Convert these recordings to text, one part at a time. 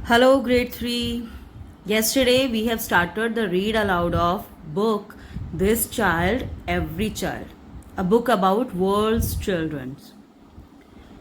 Hello, grade 3. Yesterday we have started the read aloud of book This Child, Every Child, a book about world's children.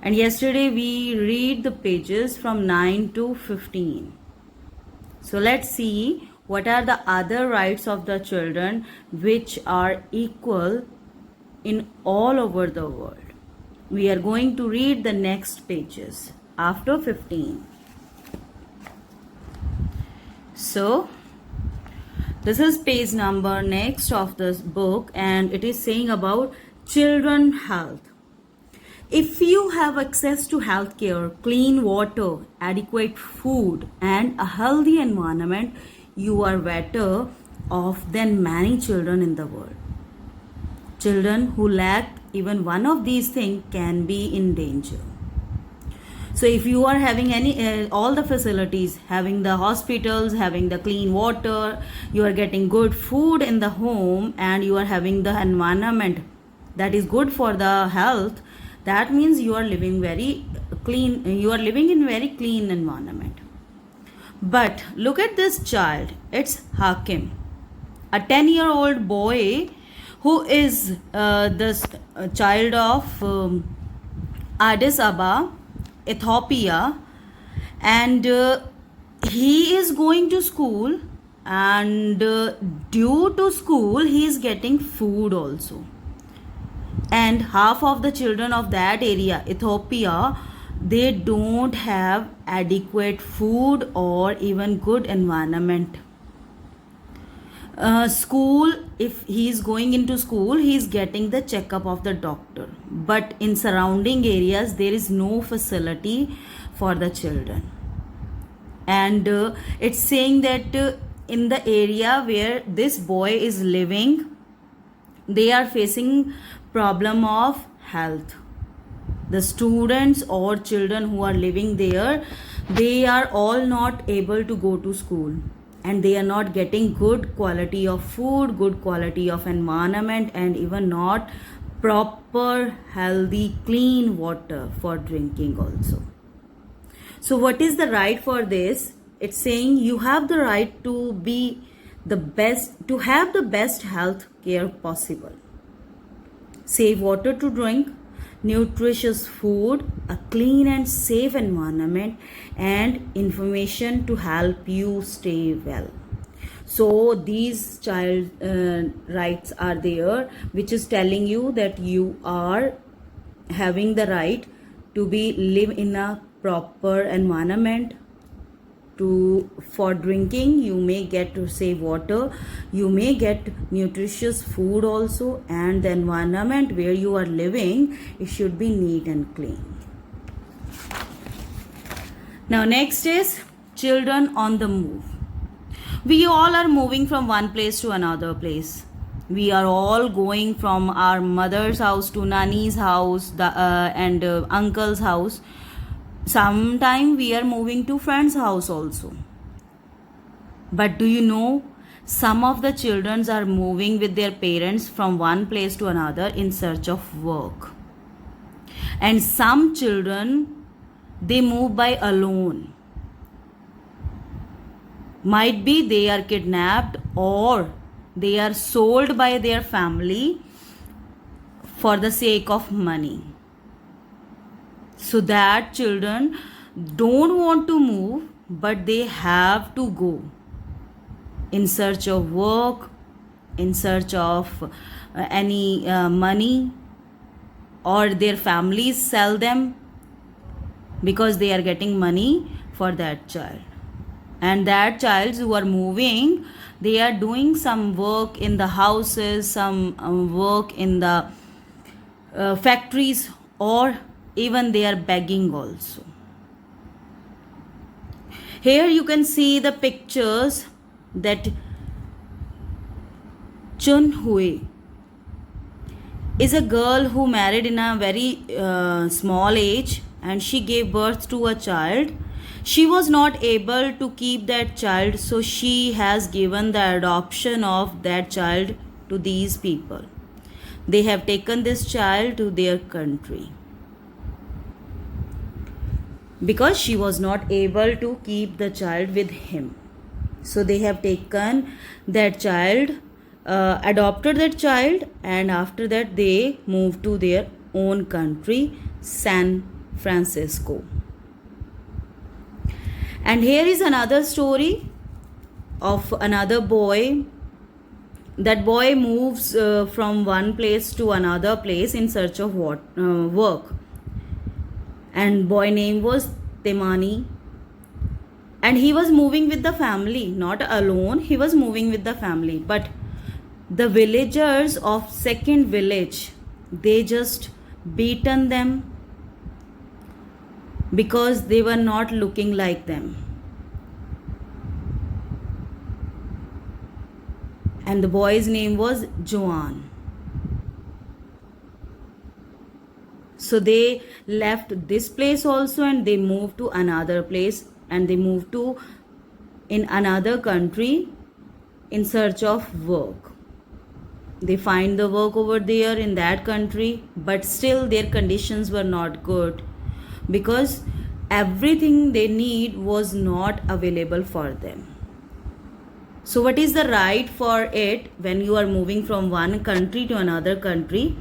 And yesterday we read the pages from 9 to 15. So let's see what are the other rights of the children which are equal in all over the world. We are going to read the next pages after 15. So this is page number next of this book, and it is saying about children health. If you have access to healthcare, clean water, adequate food, and a healthy environment, you are better off than many children in the world. Children who lack even one of these things can be in danger. So if you are having all the facilities, having the hospitals, having the clean water, you are getting good food in the home, and you are having the environment that is good for the health, that means you are living very clean, you are living in very clean environment. But look at this child. It's Hakim, a 10-year-old boy who is the child of Addis Ababa, Ethiopia, and he is going to school, and due to school he is getting food also. And half of the children of that area, Ethiopia, they don't have adequate food or even good environment. School, if he is going into school, he is getting the checkup of the doctor, but in surrounding areas there is no facility for the children. And it's saying that in the area where this boy is living, they are facing problem of health. The students or children who are living there, they are all not able to go to school, and they are not getting good quality of food, good quality of environment, and even not proper healthy clean water for drinking also. So what is the right for this? It's saying you have the right to be the best, to have the best health care possible. Safe water to drink, nutritious food, a clean and safe environment, and information to help you stay well. So these child rights are there, which is telling you that you are having the right to be live in a proper environment. For drinking, you may get to safe water, you may get nutritious food also, and the environment where you are living, it should be neat and clean. Now next is children on the move. We all are moving from one place to another place. We are all going from our mother's house to nanny's house, and uncle's house. Sometime we are moving to friend's house also. But do you know, some of the children are moving with their parents from one place to another in search of work. And some children, they move by alone. Might be they are kidnapped or they are sold by their family for the sake of money. So that children don't want to move, but they have to go in search of work, in search of any money, or their families sell them because they are getting money for that child. And that child who are moving, they are doing some work in the houses, some work in the factories, or even they are begging also. Here you can see the pictures that Chun Hui is a girl who married in a very small age, and she gave birth to a child. She was not able to keep that child, so she has given the adoption of that child to these people. They have taken this child to their country. because she was not able to keep the child with him. So they have taken that child, adopted that child, and after that they moved to their own country, San Francisco. And here is another story of another boy. That boy moves from one place to another place in search of work. And boy name was Temani. And he was moving with the family, not alone. He was moving with the family. But the villagers of second village, they just beaten them because they were not looking like them. And the boy's name was Joan. So they left this place also, and they moved to another place, and they moved to in another country in search of work. They find the work over there in that country, but still their conditions were not good because everything they need was not available for them. So what is the right for it when you are moving from one country to another country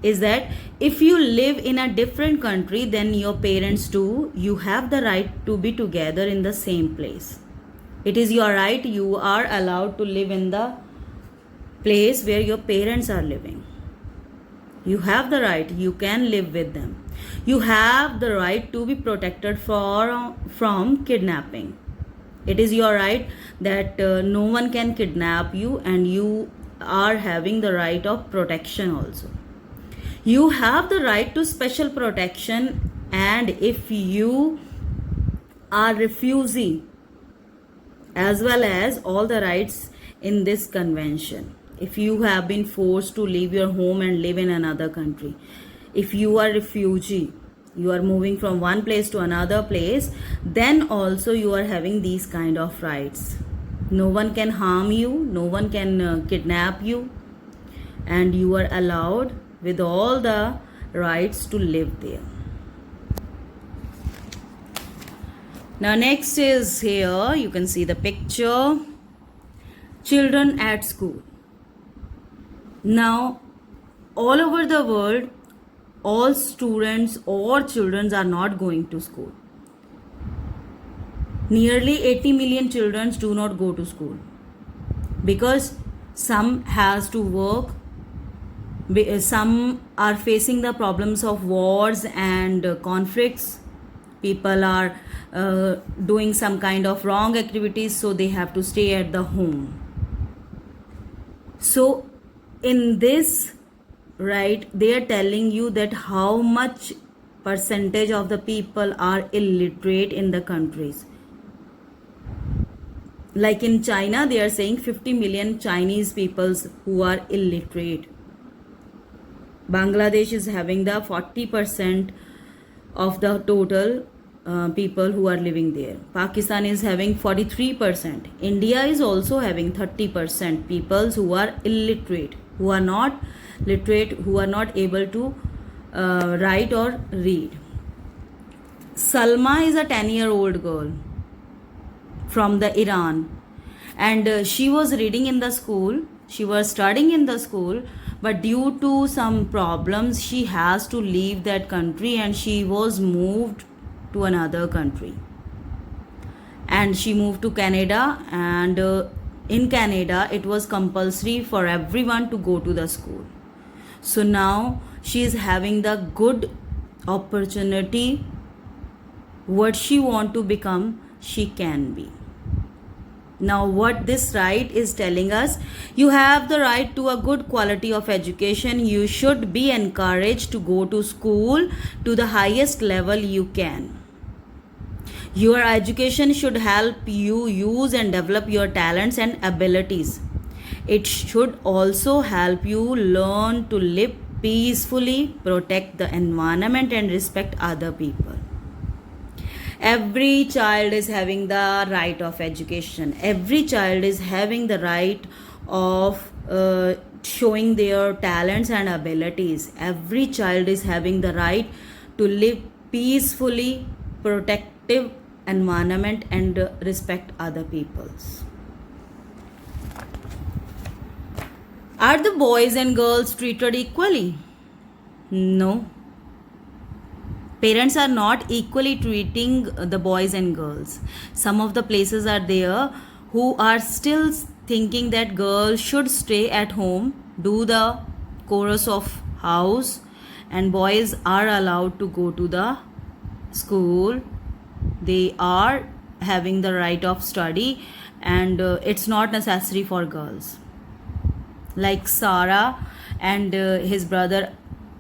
is that if you live in a different country than your parents do, you have the right to be together in the same place. It is your right. You are allowed to live in the place where your parents are living. You have the right. You can live with them. You have the right to be protected from kidnapping. It is your right that no one can kidnap you, and you are having the right of protection also. You have the right to special protection, and if you are refugee, as well as all the rights in this convention. If you have been forced to leave your home and live in another country, if you are refugee, you are moving from one place to another place, then also you are having these kind of rights. No one can harm you, no one can kidnap you, and you are allowed with all the rights to live there. Now next is here, you can see the picture, children at school. Now all over the world, all students or children are not going to school. Nearly 80 million children do not go to school because some has to work, some are facing the problems of wars and conflicts. People are doing some kind of wrong activities, so they have to stay at the home. So in this, right, they are telling you that how much percentage of the people are illiterate in the countries. Like in China, they are saying 50 million Chinese peoples who are illiterate. Bangladesh is having the 40% of the total people who are living there. Pakistan is having 43%. India is also having 30% people who are illiterate, who are not literate, who are not able to write or read. Salma is a 10-year-old girl from the Iran, and she was reading in the school, she was studying in the school, but due to some problems she has to leave that country, and she was moved to another country, and she moved to Canada. And in Canada it was compulsory for everyone to go to the school. So now she is having the good opportunity. What she want to become, she can be. Now what this right is telling us, you have the right to a good quality of education. You should be encouraged to go to school to the highest level you can. Your education should help you use and develop your talents and abilities. It should also help you learn to live peacefully, protect the environment, and respect other people. Every child is having the right of education. Every child is having the right of showing their talents and abilities. Every child is having the right to live peacefully, protective environment and respect other peoples. Are the boys and girls treated equally? No. Parents are not equally treating the boys and girls. Some of the places are there who are still thinking that girls should stay at home, do the chorus of house, and boys are allowed to go to the school. They are having the right of study, and it's not necessary for girls. Like Sarah and his brother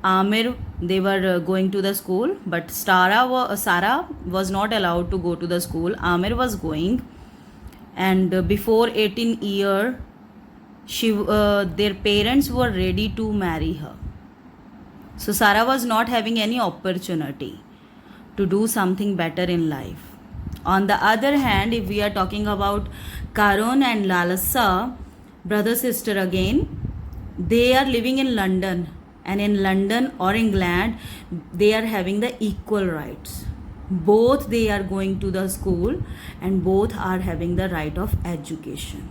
Amir, they were going to the school, but Sarah was not allowed to go to the school. Amir was going, and before 18 year, their parents were ready to marry her. So Sarah was not having any opportunity to do something better in life. On the other hand, if we are talking about Karun and Lalasa, brother sister again, they are living in London, and in London or England they are having the equal rights. Both they are going to the school and both are having the right of education.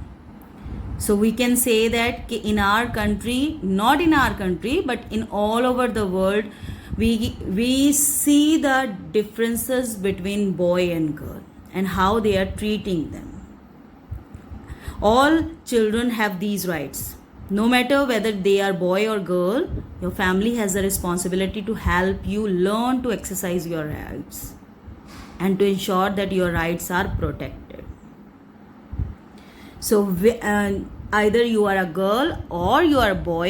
So we can say that in our country, not in our country, but in all over the world, we see the differences between boy and girl and how they are treating them. All children have these rights. No matter whether they are boy or girl, your family has a responsibility to help you learn to exercise your rights and to ensure that your rights are protected. So either you are a girl or you are a boy,